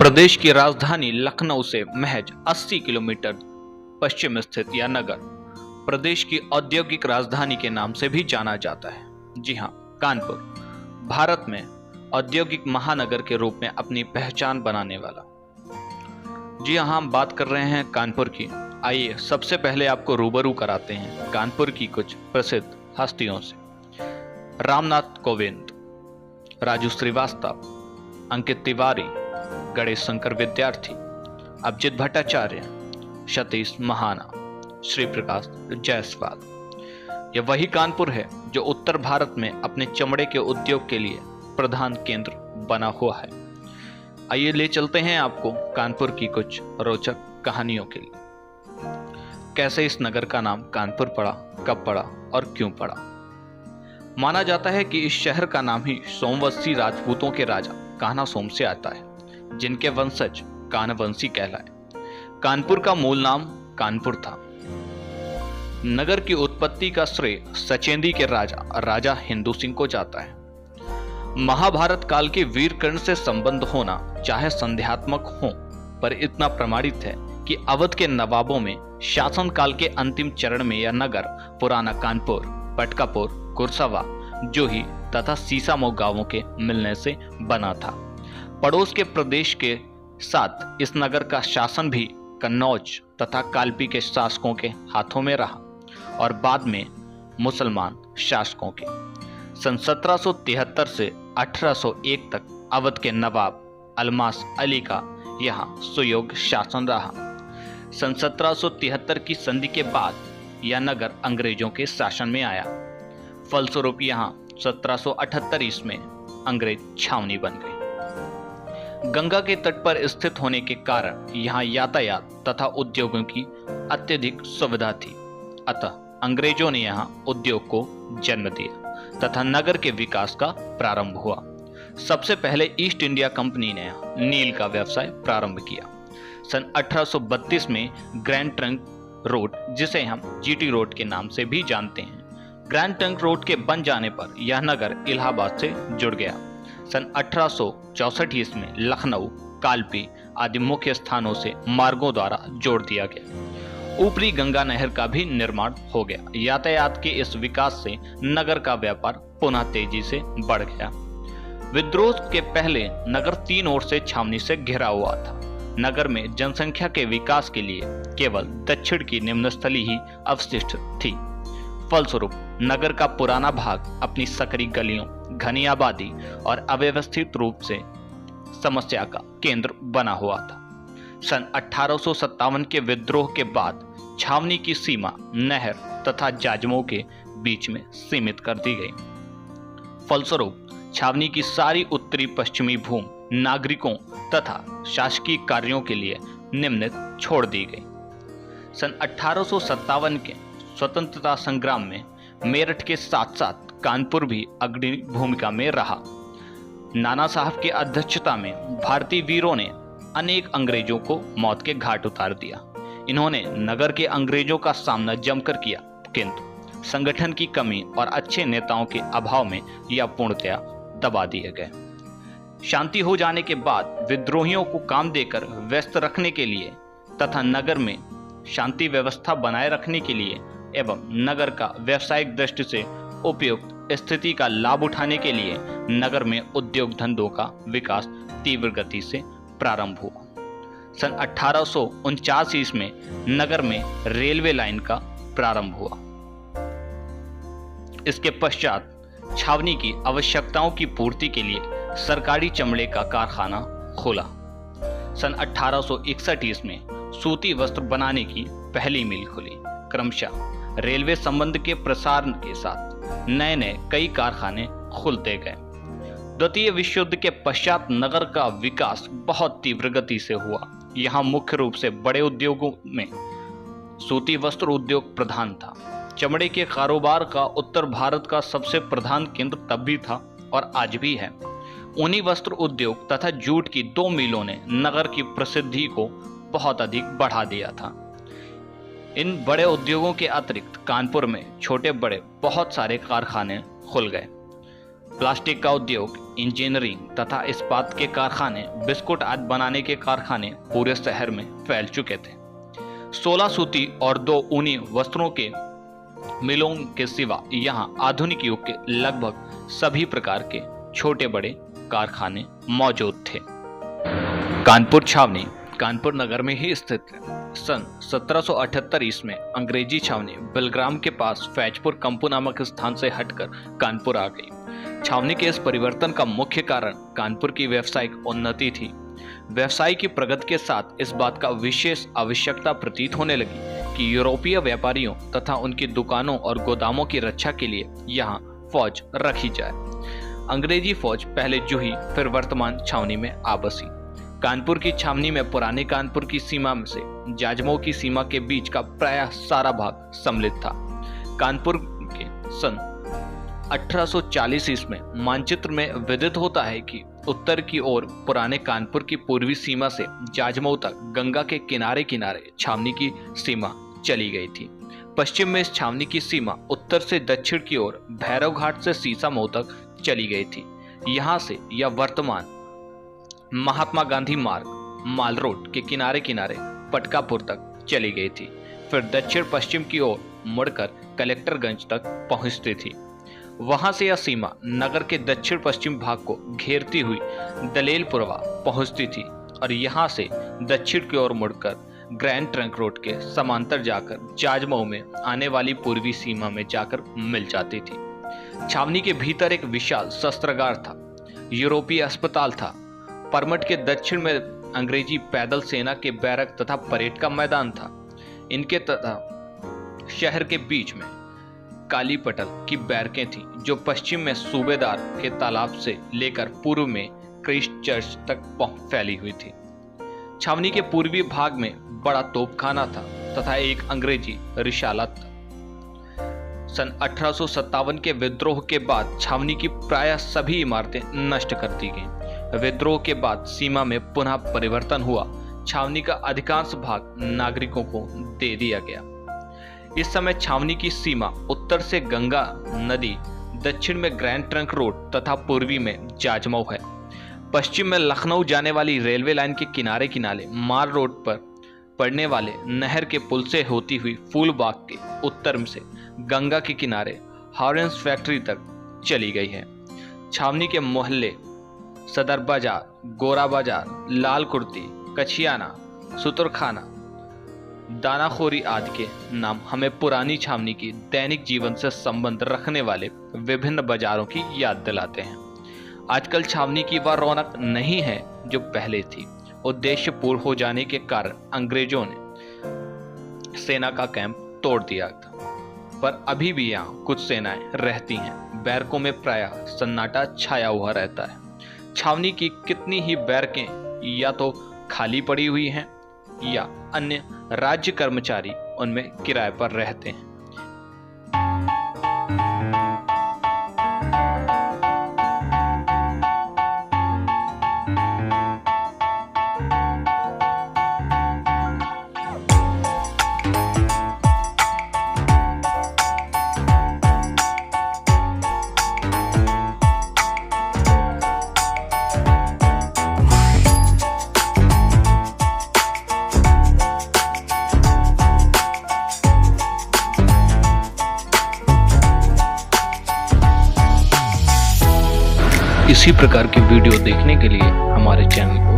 प्रदेश की राजधानी लखनऊ से महज 80 किलोमीटर पश्चिम स्थित यह नगर प्रदेश की औद्योगिक राजधानी के नाम से भी जाना जाता है। जी हाँ, कानपुर भारत में औद्योगिक महानगर के रूप में अपनी पहचान बनाने वाला। जी हाँ, हम बात कर रहे हैं कानपुर की। आइए सबसे पहले आपको रूबरू कराते हैं कानपुर की कुछ प्रसिद्ध हस्तियों से। रामनाथ कोविंद, राजू श्रीवास्तव, अंकित तिवारी, गणेश शंकर विद्यार्थी, अभिजीत भट्टाचार्य, सतीश महाना, श्री प्रकाश जायसवाल। यह वही कानपुर है जो उत्तर भारत में अपने चमड़े के उद्योग के लिए प्रधान केंद्र बना हुआ है। आइए ले चलते हैं आपको कानपुर की कुछ रोचक कहानियों के लिए। कैसे इस नगर का नाम कानपुर पड़ा, कब पड़ा और क्यों पड़ा। माना जाता है कि इस शहर का नाम ही सोमवंशी राजपूतों के राजा कान्हा सोम से आता है, जिनके वंशज कान्हवंशी कहलाए। कानपुर का मूल नाम कानपुर था। नगर की उत्पत्ति का श्रेय सचेंदी के राजा हिंदू सिंह को जाता है। महाभारत काल के वीर कर्ण से संबंध होना चाहे संध्यात्मक हो, पर इतना प्रमाणित है कि अवध के नवाबों में शासन काल के अंतिम चरण में यह नगर पुराना कानपुर, पटकापुर, कुरसावा, जोही तथा सीसामऊ गांवों के मिलने से बना था। पड़ोस के प्रदेश के साथ इस नगर का शासन भी कन्नौज तथा कालपी के शासकों के हाथों में रहा और बाद में मुसलमान शासकों के। सन 1773 से 1801 तक अवध के नवाब अलमास अली का यहाँ सुयोग्य शासन रहा। सन 1773 की संधि के बाद यह नगर अंग्रेजों के शासन में आया। फलस्वरूप यहाँ 1778 ईस्वी में अंग्रेज छावनी बन गई। गंगा के तट पर स्थित होने के कारण यहाँ यातायात तथा उद्योगों की अत्यधिक सुविधा थी। अतः अंग्रेजों ने यहाँ उद्योग को जन्म दिया तथा नगर के विकास का प्रारंभ हुआ। सबसे पहले ईस्ट इंडिया कंपनी ने नील का व्यवसाय प्रारंभ किया। सन 1832 में ग्रैंड ट्रंक रोड, जिसे हम जीटी रोड के नाम से भी जानते हैं, ग्रैंड ट्रंक रोड के बन जाने पर यह नगर इलाहाबाद से जुड़ गया। सन 1864 ईस्वी में लखनऊ, कालपी आदि मुख्य स्थानों से मार्गों द्वारा जोड़ दिया गया। ऊपरी गंगा नहर का भी निर्माण हो गया। यातायात के इस विकास से नगर का व्यापार पुनः तेजी से बढ़ गया। विद्रोह के पहले नगर तीन ओर से छावनी से घिरा हुआ था। नगर में जनसंख्या के विकास के लिए केवल दक्षिण की निम्नस्थली ही अवशिष्ट थी। फलस्वरूप नगर का पुराना भाग अपनी सकरी गलियों, घनी आबादी और अव्यवस्थित रूप से समस्या का केंद्र बना हुआ था। सन 1857 के विद्रोह के बाद छावनी की सीमा नहर तथा जाजमऊ के बीच में सीमित कर दी गई। फलस्वरूप छावनी की सारी उत्तरी पश्चिमी भूमि नागरिकों तथा शासकीय कार्यों के लिए निम्नित छोड़ दी गई। सन 1857 के स्वतंत्रता संग्राम में मेरठ के साथ साथ कानपुर भी अग्रणी भूमिका में रहा। नाना साहब की अध्यक्षता में भारतीय वीरों ने अनेक अंग्रेजों को मौत के घाट उतार दिया। इन्होंने नगर के अंग्रेजों का सामना जमकर किया, किंतु संगठन की कमी और अच्छे नेताओं के अभाव में यह पूर्णतया दबा दिए गए। शांति हो जाने के बाद विद्रोहियों को काम देकर व्यस्त रखने के लिए तथा नगर में शांति व्यवस्था बनाए रखने के लिए एवं नगर का व्यावसायिक दृष्टि से उपयुक्त स्थिति का लाभ उठाने के लिए नगर में उद्योग धंधों का विकास तीव्र गति से प्रारंभ हुआ। सन 1849 ईस्वी में नगर में रेलवे लाइन का प्रारंभ हुआ। इसके पश्चात छावनी की आवश्यकताओं की पूर्ति के लिए सरकारी चमड़े का कारखाना खोला। सन 1861 ईस्वी में सूती वस्त्र बनाने की पहली मिल खुली। क्रमशः रेलवे संबंध के प्रसार के साथ नए नए कई कारखाने खुलते गए। द्वितीय विश्व युद्ध के पश्चात नगर का विकास बहुत तीव्र गति से हुआ। यहाँ मुख्य रूप से बड़े उद्योगों में सूती वस्त्र उद्योग प्रधान था। चमड़े के कारोबार का उत्तर भारत का सबसे प्रधान केंद्र तब भी था और आज भी है। ऊनी वस्त्र उद्योग तथा जूट की दो मिलों ने नगर की प्रसिद्धि को बहुत अधिक बढ़ा दिया था। इन बड़े उद्योगों के अतिरिक्त कानपुर में छोटे बड़े बहुत सारे कारखाने खुल गए। प्लास्टिक का उद्योग, इंजीनियरिंग तथा इस्पात के कारखाने, बिस्कुट आदि बनाने के कारखाने पूरे शहर में फैल चुके थे। 16 सूती और 2 ऊनी वस्त्रों के मिलों के सिवा यहाँ आधुनिक युग के लगभग सभी प्रकार के छोटे बड़े कारखाने मौजूद थे। कानपुर छावनी कानपुर नगर में ही स्थित है। सन 1778 ईस्वी में अंग्रेजी छावनी बिलग्राम के पास फैजपुर कंपू नामक स्थान से हटकर कानपुर आ गई। छावनी के इस परिवर्तन का मुख्य कारण कानपुर की व्यावसायिक उन्नति थी। व्यवसाय की प्रगति के साथ इस बात का विशेष आवश्यकता प्रतीत होने लगी कि यूरोपीय व्यापारियों तथा उनकी दुकानों और गोदामों की रक्षा के लिए यहाँ फौज रखी जाए। अंग्रेजी फौज पहले जूही फिर वर्तमान छावनी में आ बसी। कानपुर की छावनी में पुराने कानपुर की सीमा में से जाजमऊ की सीमा के बीच का प्रायः सारा भाग सम्मिलित था। कानपुर के सन 1840 ईस्वी में मानचित्र में विदित होता है कि उत्तर की ओर पुराने कानपुर की पूर्वी सीमा से जाजमऊ तक गंगा के किनारे किनारे छावनी की सीमा चली गई थी। पश्चिम में इस छावनी की सीमा उत्तर से दक्षिण की ओर भैरव घाट से सीसामऊ तक चली गई थी। यहाँ से यह वर्तमान महात्मा गांधी मार्ग माल रोड के किनारे किनारे पटकापुर तक चली गई थी। फिर दक्षिण पश्चिम की ओर मुड़कर कलेक्टरगंज तक पहुंचती थी। वहां से यह सीमा नगर के दक्षिण पश्चिम भाग को घेरती हुई दलेलपुरवा पहुंचती थी और यहां से दक्षिण की ओर मुड़कर ग्रैंड ट्रंक रोड के समांतर जाकर जाजमऊ में आने वाली पूर्वी सीमा में जाकर मिल जाती थी। छावनी के भीतर एक विशाल शस्त्रागार था, यूरोपीय अस्पताल था। परमट के दक्षिण में अंग्रेजी पैदल सेना के बैरक तथा परेड का मैदान था। इनके तथा शहर के बीच में काली पटल की बैरकें थीं, जो पश्चिम में सूबेदार के तालाब से लेकर पूर्व में क्राइस्ट चर्च तक फैली हुई थी। छावनी के पूर्वी भाग में बड़ा तोपखाना था तथा एक अंग्रेजी रिशाला था। सन 1857 के विद्रोह के बाद छावनी की प्रायः सभी इमारतें नष्ट कर दी गईं। विद्रोह के बाद सीमा में पुनः परिवर्तन हुआ। छावनी का अधिकांश भाग नागरिकों को दे दिया गया। इस समय छावनी की सीमा उत्तर से गंगा नदी, दक्षिण में ग्रैंड ट्रंक रोड तथा पूर्वी में जाजमऊ है। पश्चिम में लखनऊ जाने वाली रेलवे लाइन के किनारे किनारे माल रोड पर पड़ने वाले नहर के पुल से होती हुई फूलबाग के उत्तर से गंगा के किनारे हॉर्न्स फैक्ट्री तक चली गई है। छावनी के मोहल्ले सदर बाजार, गोरा बाजार, लाल कुर्ती, कछियाना, सुतरखाना, दानाखोरी आदि के नाम हमें पुरानी छावनी की दैनिक जीवन से संबंध रखने वाले विभिन्न बाजारों की याद दिलाते हैं। आजकल छावनी की वह रौनक नहीं है जो पहले थी। उद्देश्य पूर्ण हो जाने के कारण अंग्रेजों ने सेना का कैंप तोड़ दिया था, पर अभी भी यहाँ कुछ सेनाएं रहती हैं। बैरकों में प्रायः सन्नाटा छाया हुआ रहता है। छावनी की कितनी ही बैरकें या तो खाली पड़ी हुई हैं या अन्य राज्य कर्मचारी उनमें किराए पर रहते हैं। इसी प्रकार की वीडियो देखने के लिए हमारे चैनल को